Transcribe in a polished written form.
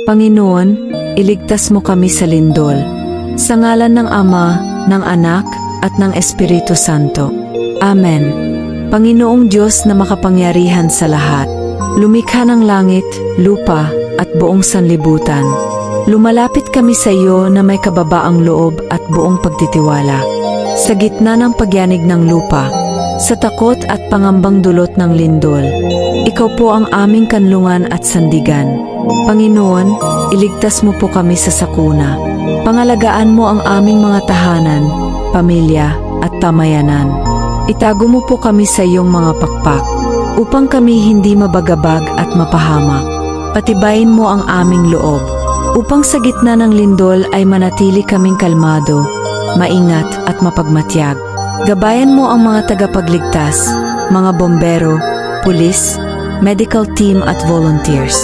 Panginoon, iligtas mo kami sa lindol. Sa ngalan ng Ama, ng Anak, at ng Espiritu Santo. Amen. Panginoong Diyos na makapangyarihan sa lahat, lumikha ng langit, lupa, at buong sanlibutan. Lumalapit kami sa iyo na may kababaang loob at buong pagtitiwala. Sa gitna ng pagyanig ng lupa, sa takot at pangambang dulot ng lindol, ikaw po ang aming kanlungan at sandigan. Panginoon, iligtas mo po kami sa sakuna. Pangalagaan mo ang aming mga tahanan, pamilya, at pamayanan. Itago mo po kami sa iyong mga pakpak, upang kami hindi mabagabag at mapahamak. Patibayin mo ang aming loob, upang sa gitna ng lindol ay manatili kaming kalmado, maingat at mapagmatyag. Gabayan mo ang mga tagapagligtas, mga bombero, pulis, medical team at volunteers.